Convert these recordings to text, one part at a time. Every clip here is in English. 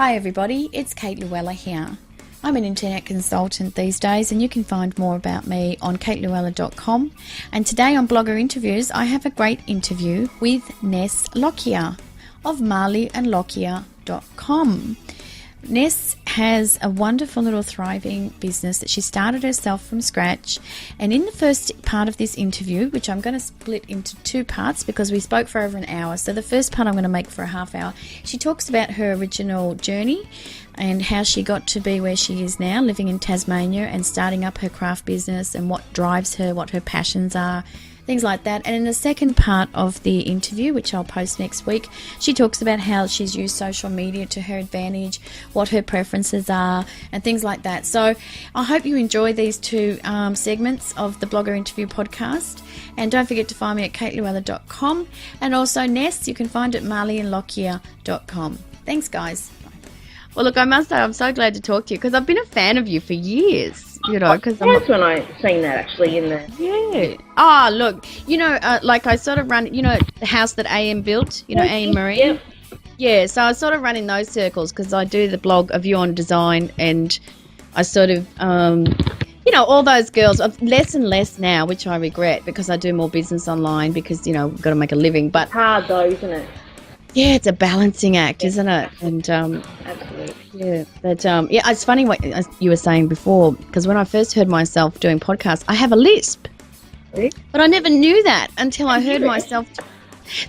Hi everybody, it's Kate Luella here. I'm an internet consultant these days and you can find more about me on kateluella.com. And today on Blogger Interviews, I have a great interview with Ness Lockyer of marleyandlucky.com. Ness has a wonderful little thriving business that she started herself from scratch, and in the first part of this interview, which I'm going to split into two parts because we spoke for over an hour, so the first part I'm going to make for a half hour, she talks about her original journey and how she got to be where she is now, living in Tasmania and starting up her craft business and what drives her, what her passions are, things like that. And in the second part of the interview, which I'll post next week, she talks about how she's used social media to her advantage, what her preferences are, and things like that. So I hope you enjoy these two segments of the Blogger Interview podcast. And don't forget to find me at kateluella.com. And also Ness, you can find at marleyandlucky.com. Thanks, guys. Well, look, I must say I'm so glad to talk to you because I've been a fan of you for years. You know, because that's when I seen that actually in the look, you know, like I sort of run, you know, the house that AM built, you know, AM Marine. Yeah, so I sort of run in those circles because I do the blog A View on Design, and I sort of, you know, all those girls, less and less now, which I regret because I do more business online because, you know, we've got to make a living. But it's hard though, isn't it? Yeah, it's a balancing act, isn't it? And absolutely. Yeah, but yeah, it's funny what you were saying before, because when I first heard myself doing podcasts, I have a lisp, but I never knew that until I heard myself.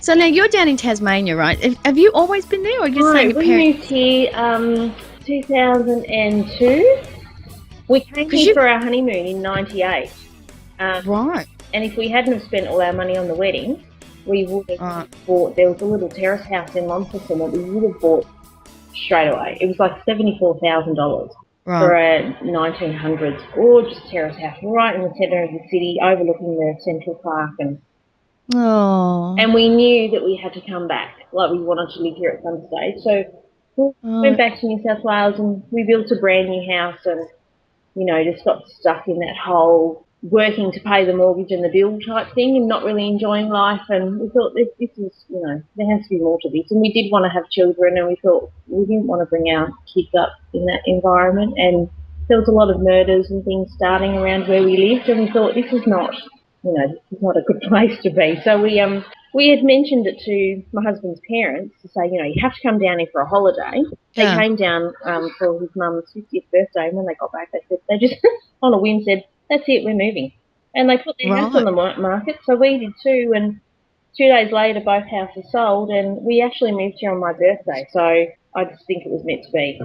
So now you're down in Tasmania, right? Have you always been there, or you saying your parents? We moved here 2002. We came here for our honeymoon in '98. Right. And if we hadn't have spent all our money on the wedding, we would have bought. There was a little terrace house in Launceston that we would have bought straight away. It was like $74,000 for a 1900s gorgeous terrace house right in the centre of the city, overlooking the Central Park, and we knew that we had to come back. Like, we wanted to live here at some stage, so we went back to New South Wales and we built a brand new house, and you know, just got stuck in that whole working to pay the mortgage and the bill type thing and not really enjoying life. And we thought this is, you know, there has to be more to this. And we did want to have children, and we thought we didn't want to bring our kids up in that environment. And there was a lot of murders and things starting around where we lived, and we thought this is not, you know, this is not a good place to be. So we had mentioned it to my husband's parents to say, you know, you have to come down here for a holiday. They came down for his mum's 50th birthday, and when they got back, they just on a whim said, that's it, we're moving. And they put their house on the market, so we did too. And 2 days later, both houses sold, and we actually moved here on my birthday. So I just think it was meant to be.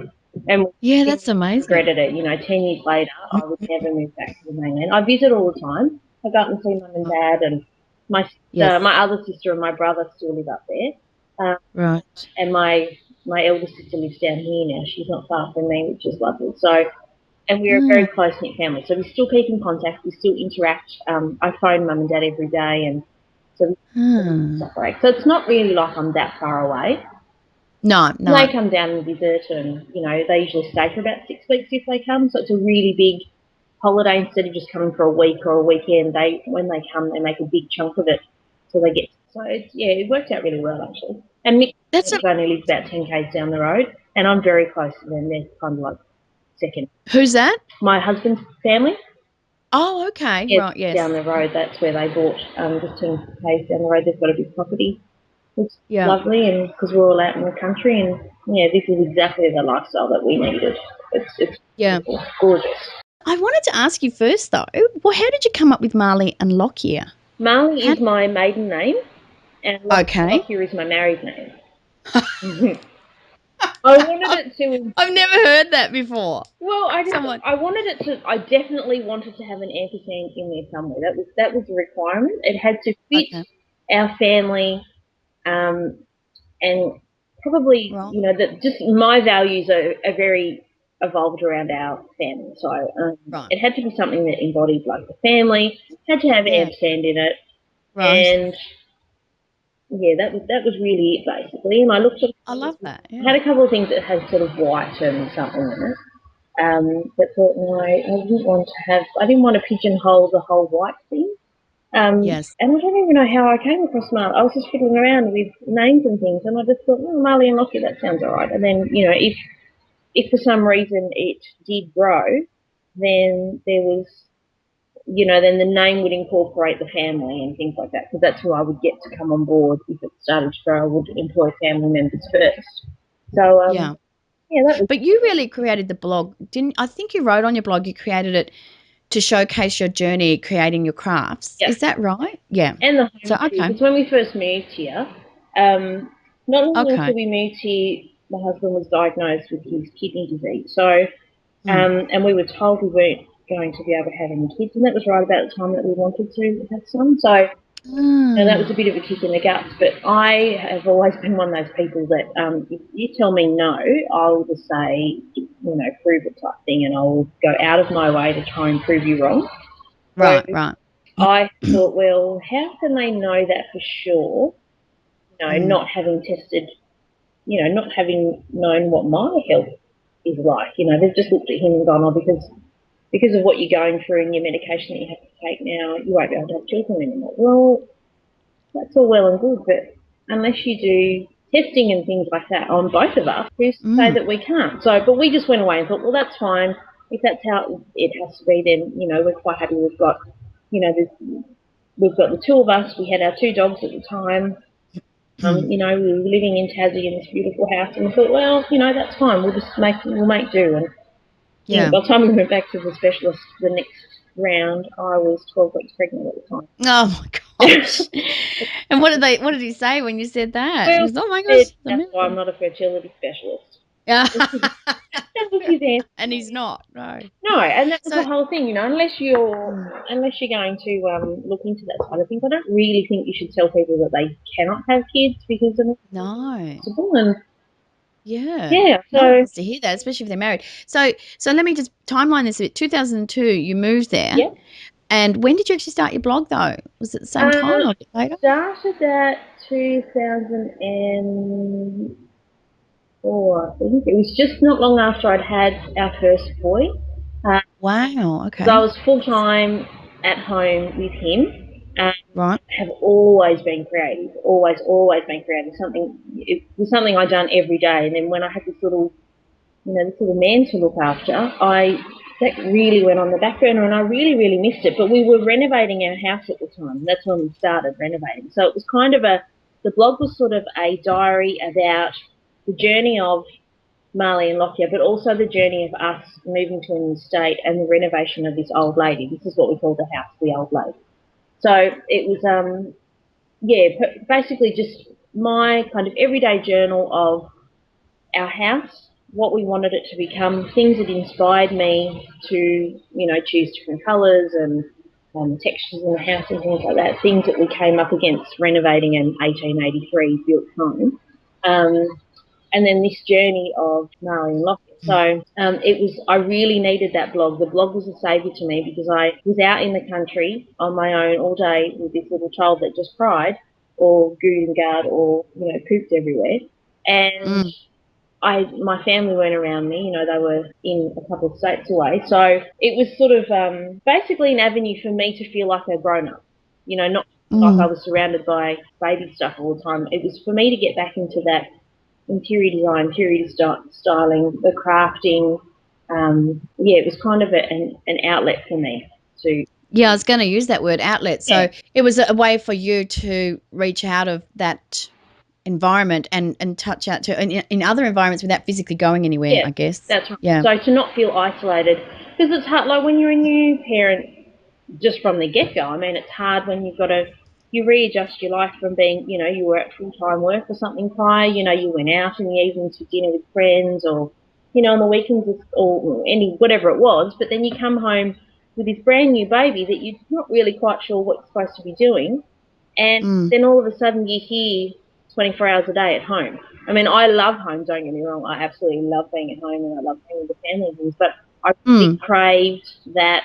And yeah, that's amazing. Regretted it. You know, 10 years later, I would never move back to the mainland. I visit all the time. I go up and see mum and dad, and my sister, my other sister and my brother still live up there. Right. And my eldest sister lives down here now. She's not far from me, which is lovely. So. And we're a very close-knit family, so we still keep in contact, we still interact. I phone mum and dad every day, and so we separate. So it's not really like I'm that far away. No. They come down and visit, and, you know, they usually stay for about 6 weeks if they come, so it's a really big holiday. Instead of just coming for a week or a weekend, when they come, they make a big chunk of it, so they get. So it worked out really well, actually. And Mick only lives about 10 k's down the road, and I'm very close to them. They're kind of like second. Who's that? My husband's family. Oh, okay. Yeah, right, yes. Down the road, that's where they bought, just 10 k's down the road. They've got a big property. It's lovely, and because we're all out in the country, and this is exactly the lifestyle that we needed. It's gorgeous. I wanted to ask you first, though, well, how did you come up with Marley and Lockyer? Marley is my maiden name, and Lockyer is my married name. I wanted it to. I've never heard that before. Well, I wanted it to. I definitely wanted to have an ampersand in there somewhere. That was a requirement. It had to fit our family, and probably you know that just my values are very evolved around our family. So it had to be something that embodied like the family. Had to have an ampersand in it, and. Yeah, that was really it basically. And I looked at. I love that. Yeah. I had a couple of things that had sort of white and something in it, but thought no, I didn't want to pigeonhole the whole white thing. Yes. And I don't even know how I came across Marley. I was just fiddling around with names and things, and I just thought, Marley and Lucky, that sounds all right. And then, you know, if if for some reason it did grow, then there was, then the name would incorporate the family and things like that, because that's who I would get to come on board. If it started to grow, I would employ family members first. So, Yeah. yeah, that was. But you really created the blog, didn't? I think you wrote on your blog you created it to showcase your journey creating your crafts. Yeah. Is that right? Yeah. And the So home too, okay. because when we first moved here, not long after Okay. we moved here, my husband was diagnosed with his kidney disease. So, Mm. and we were told we weren't going to be able to have any kids, and that was right about the time that we wanted to have some. So, that was a Mm. bit of a kick in the guts. But I have always been one of those people that if you tell me no, I'll just say, prove it type thing, and I'll go out of my way to try and prove you wrong. So Right, right. I thought, well, how can they know that for sure? Mm. Not having tested, not having known what my health is like. They've just looked at him and gone, oh, because of what you're going through and your medication that you have to take now, you won't be able to have children anymore. Well, that's all well and good, but unless you do testing and things like that on both of us, who's to say Mm. that we can't? So, but we just went away and thought, well, that's fine. If that's how it has to be, then we're quite happy. We've got the two of us. We had our two dogs at the time. We were living in Tassie in this beautiful house, and we thought, well, that's fine. We'll make do. And Yeah. by the time we went back to the specialist the next round, I was 12 weeks pregnant at the time. Oh my gosh. And what did he say when you said that? He Well, goes, oh my gosh, it's a that's why I'm miracle. not a fertility specialist. Yeah. That was his answer. And he's not, no. No, and that was the So whole thing, unless mm, unless you're going to look into that side of things. I don't really think you should tell people that they cannot have kids because it's no. possible. And Yeah. yeah, No one so wants to hear that, especially if they're married. So let me just timeline this a bit. 2002, you moved there. yeah, And when did you actually start your blog though? Was it the same time or a bit later? started that 2004. I think it was just not long after I'd had our first boy. Wow. So I Okay. was full time at home with him. Right. Have always been creative, always been creative. It was something I done every day. And then when I had this little man to look after, that really went on the back burner, and I really, really missed it. But we were renovating our house at the time. That's when we started renovating. So it was kind of the blog was sort of a diary about the journey of Marley and Lockyer, but also the journey of us moving to a new state and the renovation of this old lady. This is what we call the house, the old lady. So it was, basically just my kind of everyday journal of our house, what we wanted it to become, things that inspired me to, choose different colours and textures in the house and things like that, things that we came up against renovating an 1883 built home. And then this journey of Marley and Lockyer. So I really needed that blog. The blog was a saviour to me because I was out in the country on my own all day with this little child that just cried or gooed and garred or, pooped everywhere. And Mm. my family weren't around me, they were in a couple of states away. So it was sort of basically an avenue for me to feel like a grown up, not like I Mm. was surrounded by baby stuff all the time. It was for me to get back into that interior design, styling, the crafting. It was kind of an outlet for me to, Yeah, I was going to use that word outlet. yeah, So it was a way for you to reach out of that environment and touch out to in other environments without physically going anywhere, yeah, I guess. that's right. Yeah. So to not feel isolated, because it's hard, like when you're a new parent, just from the get go. I mean, it's hard when you readjust your life from being, you were at full time work or something prior, you went out in the evenings to dinner with friends or, on the weekends or any, whatever it was, but then you come home with this brand new baby that you're not really quite sure what you're supposed to be doing. And Mm. then all of a sudden you're here 24 hours a day at home. I mean, I love home, don't get me wrong. I absolutely love being at home and I love being with the family and things, but I really Mm. craved that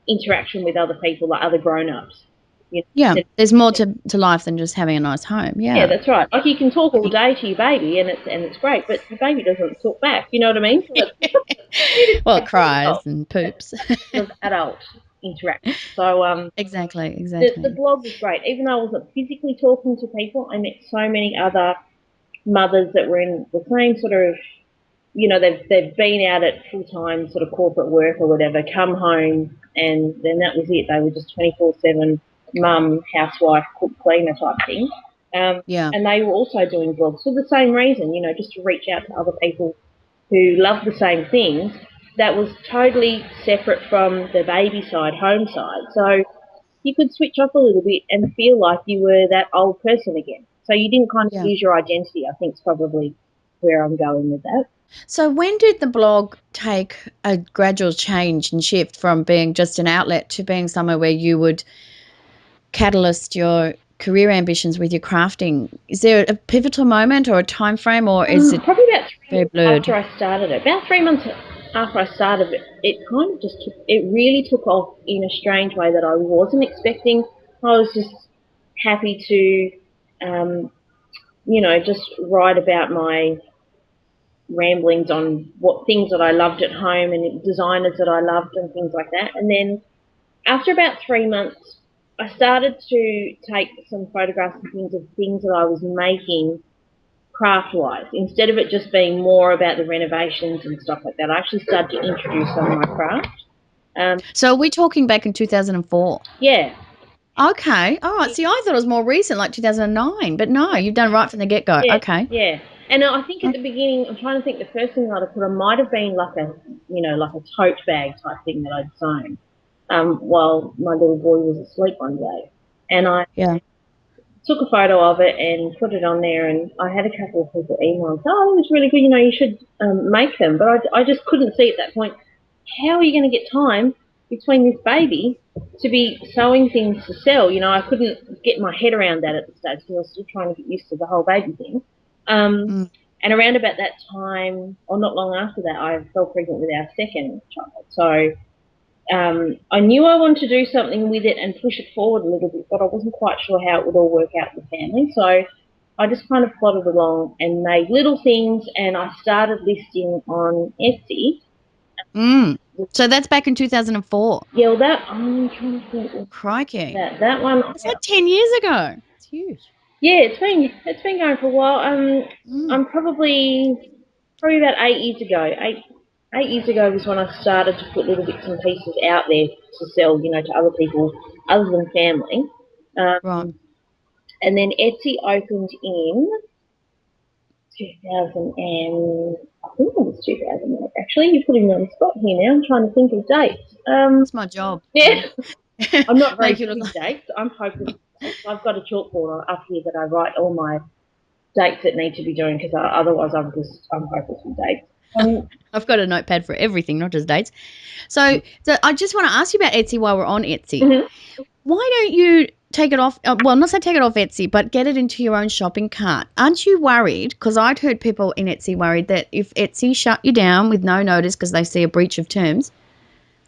interaction with other people, like other grown-ups. You Yeah. know, There's more to life than just having a nice home. yeah, Yeah. that's right. Like you can talk all day to your baby and it's great, but your baby doesn't talk back. You know what I mean? So you need Well, to it cries and poops. sort of adult interaction. So Exactly. the Exactly. blog was great. Even though I wasn't physically talking to people, I met so many other mothers that were in the same sort of you know, they've been out at full-time sort of corporate work or whatever, come home, and then that was it. They were just 24/7 mum, housewife, cook, cleaner type thing. And they were also doing blogs for the same reason, you know, just to reach out to other people who love the same things. That was totally separate from the baby side, home side. So you could switch off a little bit and feel like you were that old person again. So you didn't kind of lose your identity, I think is probably where I'm going with that. So when did the blog take a gradual change and shift from being just an outlet to being somewhere where you would catalyst your career ambitions with your crafting? Is there a pivotal moment or a time frame, or is it probably about 3 very months blurred? after I started it? About 3 months after I started it, it kind of just it really took off in a strange way that I wasn't expecting. I was just happy to, you know, just write about my ramblings on what things that I loved at home and designers that I loved and things like that. And then after about 3 months, I started to take some photographs and things that I was making craft-wise. Instead of it just being more about the renovations and stuff like that, I actually started to introduce some of my craft. So are we talking back in 2004? Yeah. Okay. All right. See, I thought it was more recent, like 2009, but no, you've done right from the get-go. Yeah, Okay. yeah. And I think at the beginning, I'm trying to think, the first thing I'd have put on might have been like a, you know, like a tote bag type thing that I'd sewn while my little boy was asleep one day. And I took a photo of it and put it on there, and I had a couple of people email, oh, it was really good, you know, you should make them. But I just couldn't see at that point, how are you going to get time between this baby to be sewing things to sell? You know, I couldn't get my head around that at the stage because I was still trying to get used to the whole baby thing. And around about that time, or not long after that, I fell pregnant with our second child. So I knew I wanted to do something with it and push it forward a little bit, but I wasn't quite sure how it would all work out with the family. So I just kind of plodded along and made little things, and I started listing on Etsy. So that's back in 2004. Yeah, well, that I'm trying to think. Crikey. That one. It's like 10 years ago. It's huge. Yeah, it's been going for a while. I'm probably about 8 years ago. Eight years ago was when I started to put little bits and pieces out there to sell, you know, to other people other than family. Right. And then Etsy opened in 2000 and I think it was 2008. Actually, you're putting me on the spot here now. I'm trying to think of dates. That's my job. Yeah, I'm not very Make you good look with dates. I'm hopeless. I've got a chalkboard up here that I write all my dates that need to be doing because otherwise I'm hopeless with dates. I've got a notepad for everything, not just dates. So I just want to ask you about Etsy while we're on Etsy. Mm-hmm. Why don't you take it off? Well, not say take it off Etsy, but get it into your own shopping cart. Aren't you worried? Because I'd heard people in Etsy worried that if Etsy shut you down with no notice because they see a breach of terms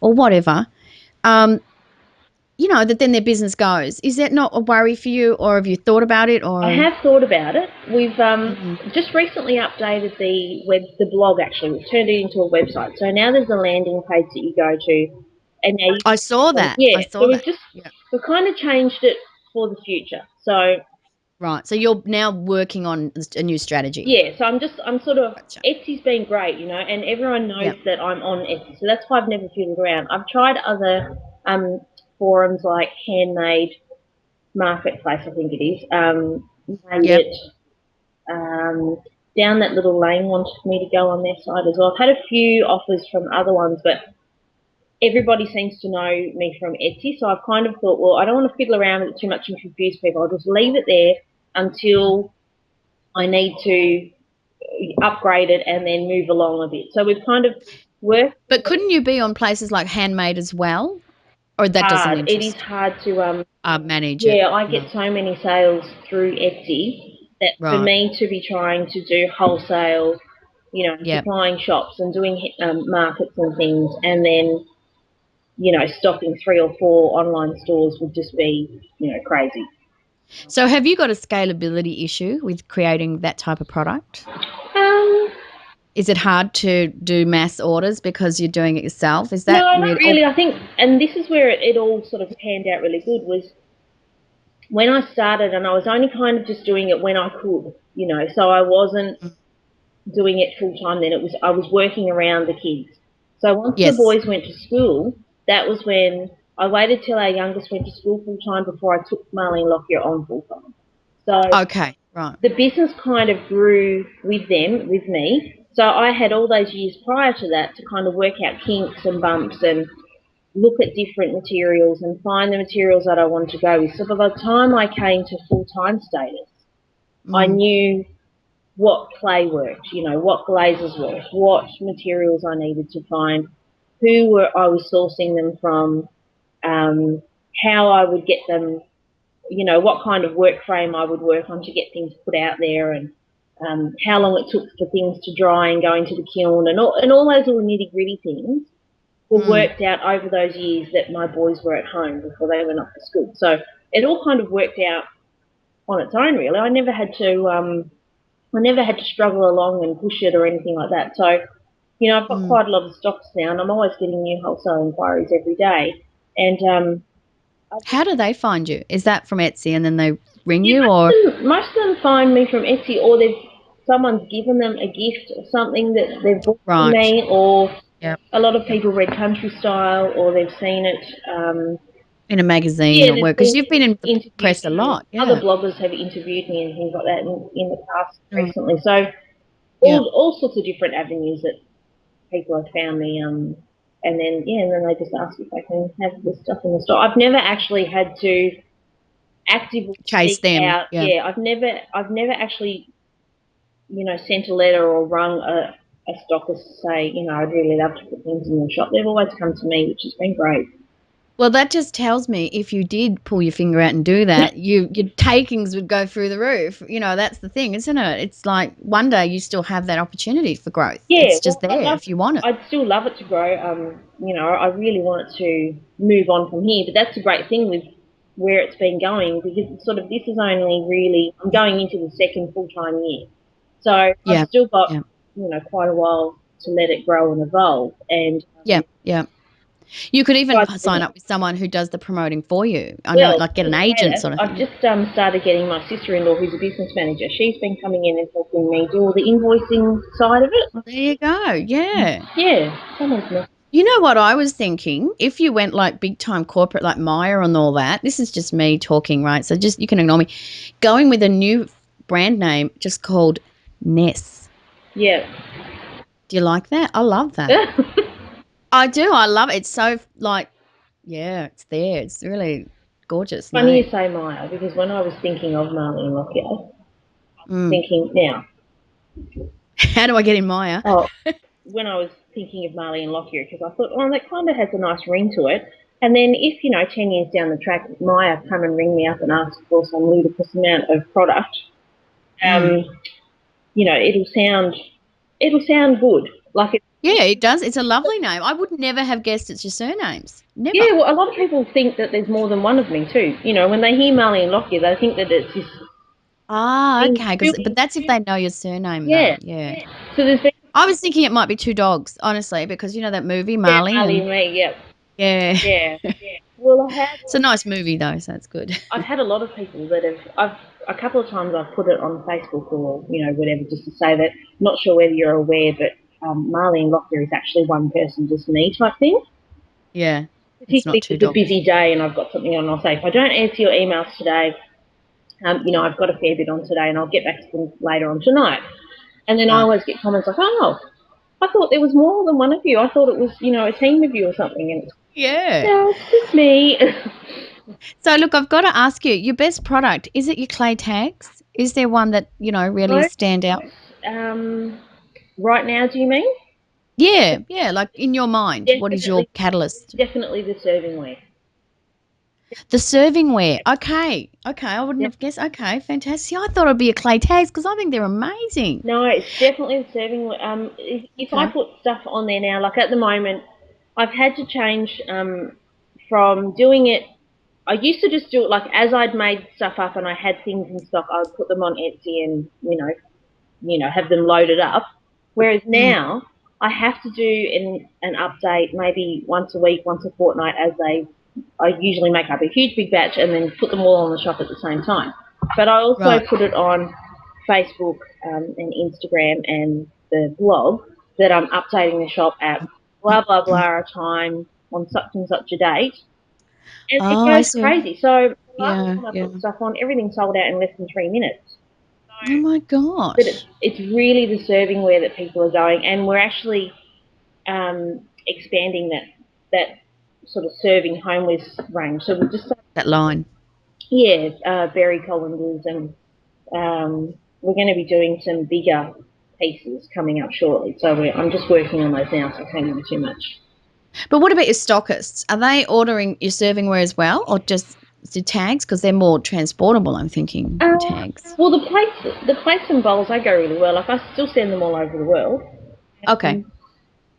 or whatever, you know, that then their business goes. Is that not a worry for you, or have you thought about it? Or I have thought about it. We've just recently updated the blog. Actually, we've turned it into a website. So now there's a landing page that you go to, and now I saw that. yeah. I saw So that. we've kind of changed it for the future. So Right. So you're now working on a new strategy. yeah. So I'm sort of Etsy's been great, you know, and everyone knows that I'm on Etsy. So that's why I've never fiddled around. I've tried other forums like Handmade Marketplace, I think it is. And it down that little lane wanted me to go on their side as well. I've had a few offers from other ones, but everybody seems to know me from Etsy, so I've kind of thought, well, I don't want to fiddle around with it too much and confuse people. I'll just leave it there until I need to upgrade it and then move along a bit. So we've kind of worked. But couldn't you be on places like Handmade as well? Or that doesn't Hard. It is interest hard to manage it? yeah, I get so many sales through Etsy that for Right. me to be trying to do wholesale, you know, supplying shops and doing markets and things, and then, you know, stocking 3 or 4 online stores would just be, you know, crazy. So have you got a scalability issue with creating that type of product? Um, Is it hard to do mass orders because you're doing it yourself? Is that no, not really? really. I think, and this is where it all sort of panned out really good, was when I started, and I was only kind of just doing it when I could, you know, so I wasn't doing it full time then. I was working around the kids. So once the Yes. boys went to school, that was when I waited till our youngest went to school full time before I took Marley and Lockyer on full time. So Okay. Right. the business kind of grew with them, with me. So I had all those years prior to that to kind of work out kinks and bumps and look at different materials and find the materials that I wanted to go with. So by the time I came to full-time status, I knew what clay worked, what glazes worked, what materials I needed to find, I was sourcing them from, how I would get them, what kind of work frame I would work on to get things put out there, and how long it took for things to dry and go into the kiln, and all those little nitty-gritty things were worked out over those years that my boys were at home before they went off to school. So it all kind of worked out on its own, really. I never had to struggle along and push it or anything like that. So, I've got quite a lot of stocks now, and I'm always getting new wholesale inquiries every day. And How do they find you? Is that from Etsy and then they ring yeah, you, or? most of them find me from Etsy, or someone's given them a gift or something that they've bought from Right. me, or Yeah. a lot of people read Country Style, or they've seen it. In a magazine Yeah, or there's work, because been you've been in the interviews. press a lot. Other Yeah. bloggers have interviewed me and things like that in the past Right. recently. So Yeah. all sorts of different avenues that people have found me. And then they just ask if I can have this stuff in the store. I've never actually had to actively Chase seek them. out. Yeah. Yeah, I've never actually sent a letter or rung a stockist to say, I'd really love to put things in your shop. They've always come to me, which has been great. Well, that just tells me if you did pull your finger out and do that, your takings would go through the roof. That's the thing, isn't it? It's like one day you still have that opportunity for growth. Yeah, It's just well, there if you want it. I'd still love it to grow. I really want it to move on from here. But that's the great thing with where it's been going, because it's sort of, this is only really, I'm going into the second full-time year. So I've Yeah. still got, Yeah. quite a while to let it grow and evolve. And Yeah. Yeah. You could even guys, sign up with someone who does the promoting for you. I know, well, like get an say agent that, sort of I've thing. just started getting my sister-in-law, who's a business manager. She's been coming in and helping me do all the invoicing side of it. Well, there you go. Yeah. Yeah, someone's nice. You know what I was thinking? If you went like big time corporate like Maya and all that, this is just me talking, right? So just you can ignore me. Going with a new brand name just called Ness. Yeah. Do you like that? I love that. I do. I love it. It's so like, yeah, it's there. It's really gorgeous Funny you name. say Maya, because when I was thinking of Marley and Lucky, Mm. thinking now, How do I get in Maya? oh, when I was thinking of Marley and Lockyer, because I thought, oh, that kind of has a nice ring to it. And then if, 10 years down the track, Maya come and ring me up and ask for some ludicrous amount of product, Mm. um, it'll sound good. Like, Yeah, it does. It's a lovely name. I would never have guessed it's your surnames. Never. yeah, well, a lot of people think that there's more than one of me too. When they hear Marley and Lockyer, they think that it's this Ah, thing. okay. But that's if they know your surname, though. Yeah. Yeah. So there's been, I was thinking it might be two dogs, honestly, because you know that movie yeah, Marley Marley and and me, yeah. yeah, Yeah. Well, it's a nice movie though, so it's good. I've had a lot of people that a couple of times I've put it on Facebook or, whatever, just to say that, not sure whether you're aware, but Marley and Lockyer is actually one person, just me type thing. Yeah, it's not Particularly if two it's a dogs. busy day and I've got something on, I'll say, if I don't answer your emails today, I've got a fair bit on today and I'll get back to them later on tonight. And then I Right. always get comments like, oh, I thought there was more than one of you. I thought it was, a team of you or something. And it's, Yeah. no, it's just me. So look, I've got to ask you, your best product, is it your clay tags? Is there one that, really No, stand out? um, right now, do you mean? Yeah, yeah, like in your mind, what is your Definitely, catalyst? definitely the servingware. The servingware. Okay. Okay. I wouldn't Yeah. have guessed. Okay. Fantastic. I thought it'd be a clay tags because I think they're amazing. No, it's definitely the servingware. If I Okay. put stuff on there now, like at the moment, I've had to change from doing it. I used to just do it like as I'd made stuff up and I had things in stock, I would put them on Etsy and have them loaded up. Whereas Mm. now I have to do an update maybe once a week, once a fortnight, as I usually make up a huge big batch and then put them all on the shop at the same time. But I also Right. put it on Facebook and Instagram and the blog that I'm updating the shop at blah, blah, blah a time on such and such a date. And it Oh, I goes see. crazy. So last Yeah, time I yeah. put stuff on, everything sold out in less than 3 minutes. Oh my But gosh. it's really the servingware that people are going, and we're actually expanding that sort of serving homeless range. So we just That line. berry colanders, and we're going to be doing some bigger pieces coming up shortly. So I'm just working on those now, so I can't give too much. But what about your stockists? Are they ordering your servingware as well, or just the tags? Because they're more transportable, I'm thinking, tags. Well, the plates and bowls, they go really well. Like, I still send them all over the world. Okay.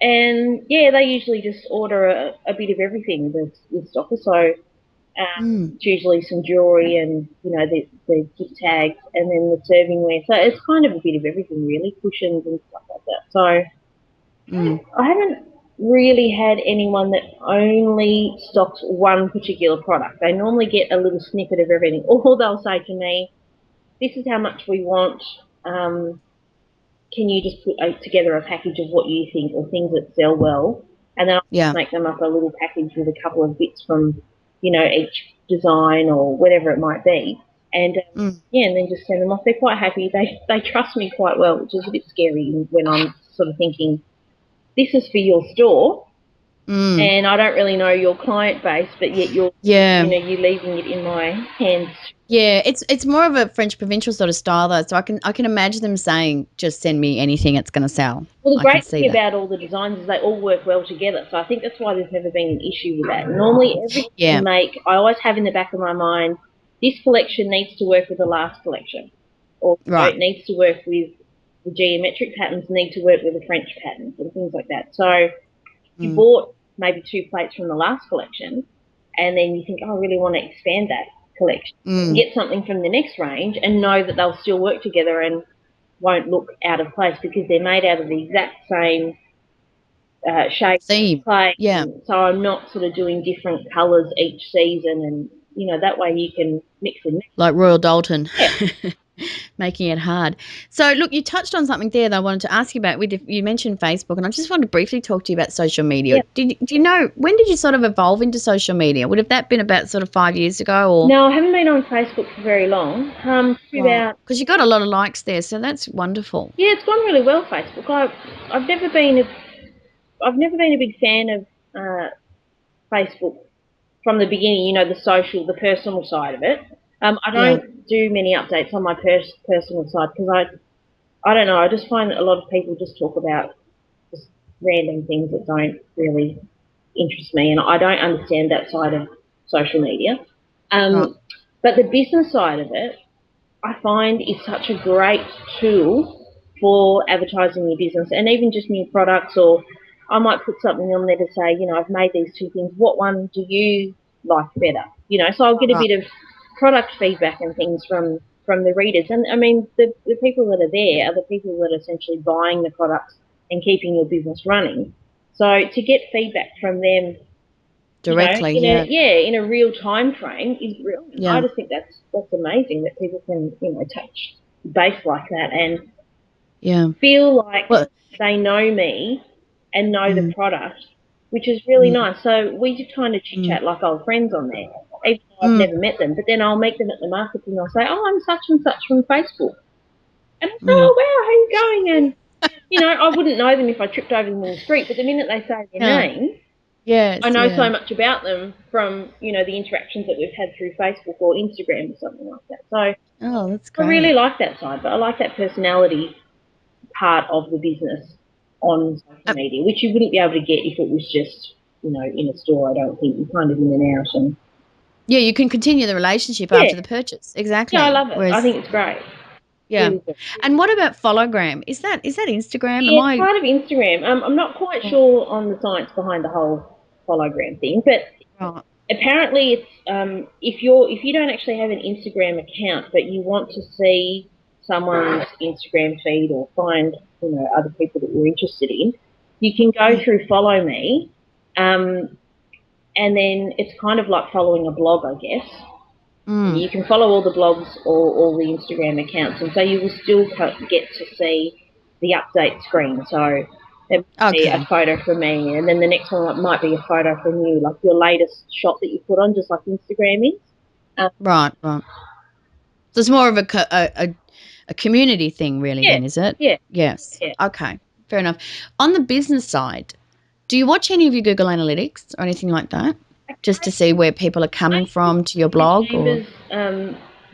And yeah, they usually just order a bit of everything with stockers. So it's usually some jewellery and, the gift tags, and then the servingware. So it's kind of a bit of everything, really, cushions and stuff like that. So I haven't really had anyone that only stocks one particular product. They normally get a little snippet of everything. Or they'll say to me, this is how much we want. Can you just put together a package of what you think or things that sell well? And then I'll Yeah. make them up a little package with a couple of bits from, each design or whatever it might be. And and then just send them off. They're quite happy. They trust me quite well, which is a bit scary when I'm sort of thinking, this is for your store, and I don't really know your client base, but yet you're leaving it in my hands. Yeah, it's more of a French provincial sort of style though, so I can imagine them saying, "Just send me anything; it's going to sell." Well, the I can great see thing that. about all the designs is they all work well together. So I think that's why there's never been an issue with that. Normally, everything Yeah, I always have in the back of my mind, this collection needs to work with the last collection, or right. it needs to work with the geometric patterns, need to work with the French patterns and things like that. So you bought maybe 2 plates from the last collection, and then you think, oh, I really want to expand that collection. Get something from the next range and know that they'll still work together and won't look out of place because they're made out of the exact same shape, Theme. clay. Yeah. So I'm not sort of doing different colours each season, and that way you can mix and match. Like Royal Dalton, Yeah. making it hard. So, look, you touched on something there that I wanted to ask you about. You mentioned Facebook, and I just wanted to briefly talk to you about social media. Yeah. Do you know, when did you sort of evolve into social media? Would have that been about sort of 5 years ago, or No, I haven't been on Facebook for very long. About because you got a lot of likes there, so that's wonderful. yeah, it's gone really well. Facebook. I've never been a big fan of Facebook from the beginning. The personal side of it. I Yeah. don't do many updates on my personal side because I don't know. I just find that a lot of people just talk about just random things that don't really interest me, and I don't understand that side of social media. Right. But the business side of it, I find is such a great tool for advertising your business and even just new products. Or I might put something on there to say, I've made these 2 things. What one do you like better? So I'll get a Right. bit of product feedback and things from the readers. And I mean, the people that are there are the people that are essentially buying the products and keeping your business running. So to get feedback from them, Directly. Yeah. in a real time frame is brilliant. I Yeah. just think that's amazing that people can, touch base like that and Yeah. feel like Well. they know me and know the Mm, product, which is really mm, nice. So we just kind of chit mm, chat like old friends on there, even though I've mm, never met them. But then I'll meet them at the markets and they'll say, "Oh, I'm such and such from Facebook," and I say, mm. "Oh wow, how are you going?" And I wouldn't know them if I tripped over them in the street, but the minute they say their Yeah. name, I Yes. know Yeah. so much about them from, the interactions that we've had through Facebook or Instagram or something like that. So Oh, that's I really great. like that side, but I like that personality part of the business on social Um, media, which you wouldn't be able to get if it was just, in a store. I don't think you're kind of in and out. And yeah, you can continue the relationship yeah, after the purchase. yeah, I Exactly. love it. I Whereas, think it's great. yeah. Really good. And what about follow-gram? Is that Instagram? Am Yeah, it's I? part of Instagram. I'm not quite sure on the science behind the whole hologram thing, but Right. apparently it's if you don't actually have an Instagram account but you want to see someone's Instagram feed or find other people that you're interested in, you can go Mm. through follow me, and then it's kind of like following a blog, I guess. You can follow all the blogs or all the Instagram accounts, and so you will still get to see the update screen. So it might be a photo from me, and then the next one might be a photo from you, like your latest shot that you put on, just like Instagram is. Right. So it's more of a community thing, really, then, is it? Yeah. Yes. Yeah. Okay. Fair enough. On the business side, do you watch any of your Google Analytics or anything like that, just to see where people are coming from to your blog? Amber's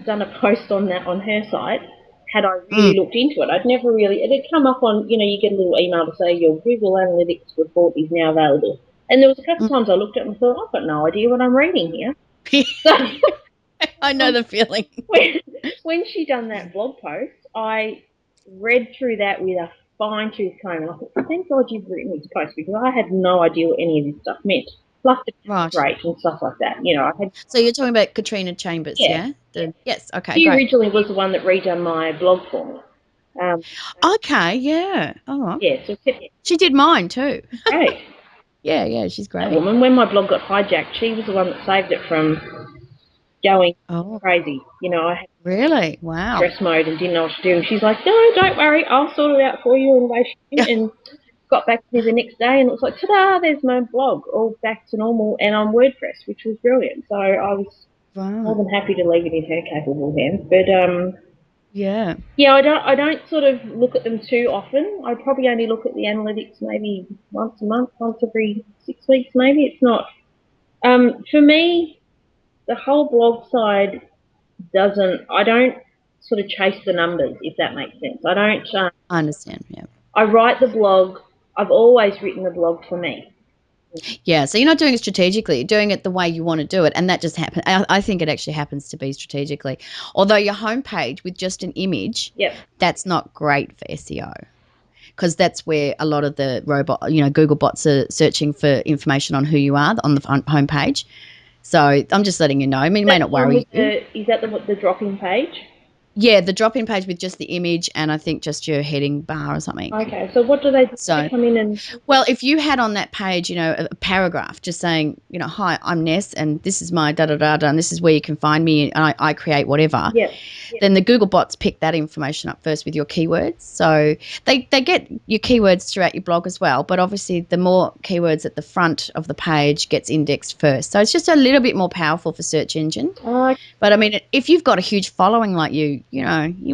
done a post on that on her site. Had I really looked into it, I'd never really. It had come up on, you get a little email to say your Google Analytics report is now available. And there was a couple of times I looked at it and thought, I've got no idea what I'm reading here. So I know the feeling. when she done that blog post, I read through that with a fine-tooth comb. And I thought, thank God you've written this post, because I had no idea what any of this stuff meant. Plus the rate and stuff like that. So you're talking about Katrina Chambers, yeah? Yes, okay, she great. originally was the one that redone my blog for me. Okay, yeah. Oh, yeah. So she did mine too. Great. Yeah, she's great. That woman, when my blog got hijacked, she was the one that saved it from going crazy. I had really? Wow. stress mode and didn't know what to do. And she's like, no, don't worry, I'll sort it out for you and waste you. And got back to me the next day, and it was like, ta-da, there's my blog, all back to normal, and on WordPress, which was brilliant. So I was more than happy to leave it in her capable hands. But yeah, I don't sort of look at them too often. I probably only look at the analytics maybe once a month, once every 6 weeks maybe. It's not for me, the whole blog side I don't sort of chase the numbers, if that makes sense. I don't I understand. Yeah, I write the blog. I've always written the blog for me. Yeah, so you're not doing it strategically. You're doing it the way you want to do it, and that just happens. I think it actually happens to be strategically. Although your homepage with just an image, that's not great for SEO, because that's where a lot of the Google bots are searching for information on who you are on the homepage. So I'm just letting you know. I mean, it may not worry you. Is that the drop-in page? Yeah, the drop-in page with just the image and I think just your heading bar or something. Okay, so what do they do? They come in and... Well, if you had on that page, a paragraph just saying, hi, I'm Ness and this is my da-da-da-da and this is where you can find me and I create whatever, then the Google bots pick that information up first with your keywords. So they get your keywords throughout your blog as well, but obviously the more keywords at the front of the page gets indexed first. So it's just a little bit more powerful for search engine. But, I mean, if you've got a huge following like you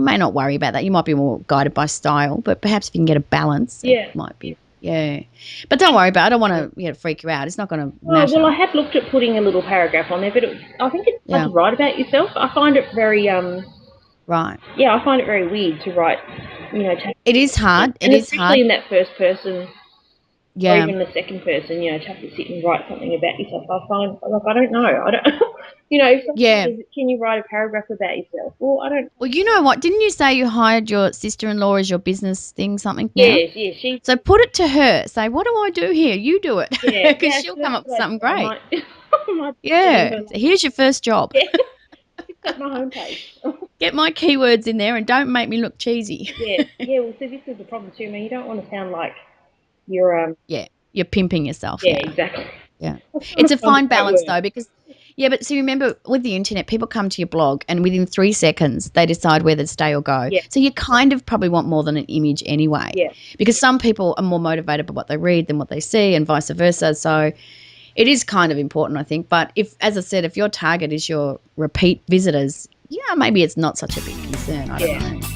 may not worry about that. You might be more guided by style, but perhaps if you can get a balance, it might be, But don't worry about it. I don't want to freak you out. It's not going to matter. Well, I had looked at putting a little paragraph on there, but I think it's hard to write about yourself. I find it very... Right. Yeah, I find it very weird to write, It is hard. And especially in that first person... Yeah. Or even the second person, to have to sit and write something about yourself. I find, I don't know. I don't, if someone says, can you write a paragraph about yourself? Well, I don't. Well, you know what? Didn't you say you hired your sister-in-law as your business thing, something? Yes. So put it to her. Say, what do I do here? You do it. Yeah. Because she'll come up with something great. Yeah. Here's your first job. Yeah. Got my homepage. Get my keywords in there and don't make me look cheesy. Yeah. Well, so this is the problem too, man. You don't want to sound like you're you're pimping yourself. Yeah, exactly. Yeah. It's a fine balance though, because but see, remember with the internet, people come to your blog and within 3 seconds they decide whether to stay or go. Yeah. So you kind of probably want more than an image anyway. Yeah. Because some people are more motivated by what they read than what they see and vice versa. So it is kind of important, I think. But as I said, if your target is your repeat visitors, maybe it's not such a big concern. I don't know.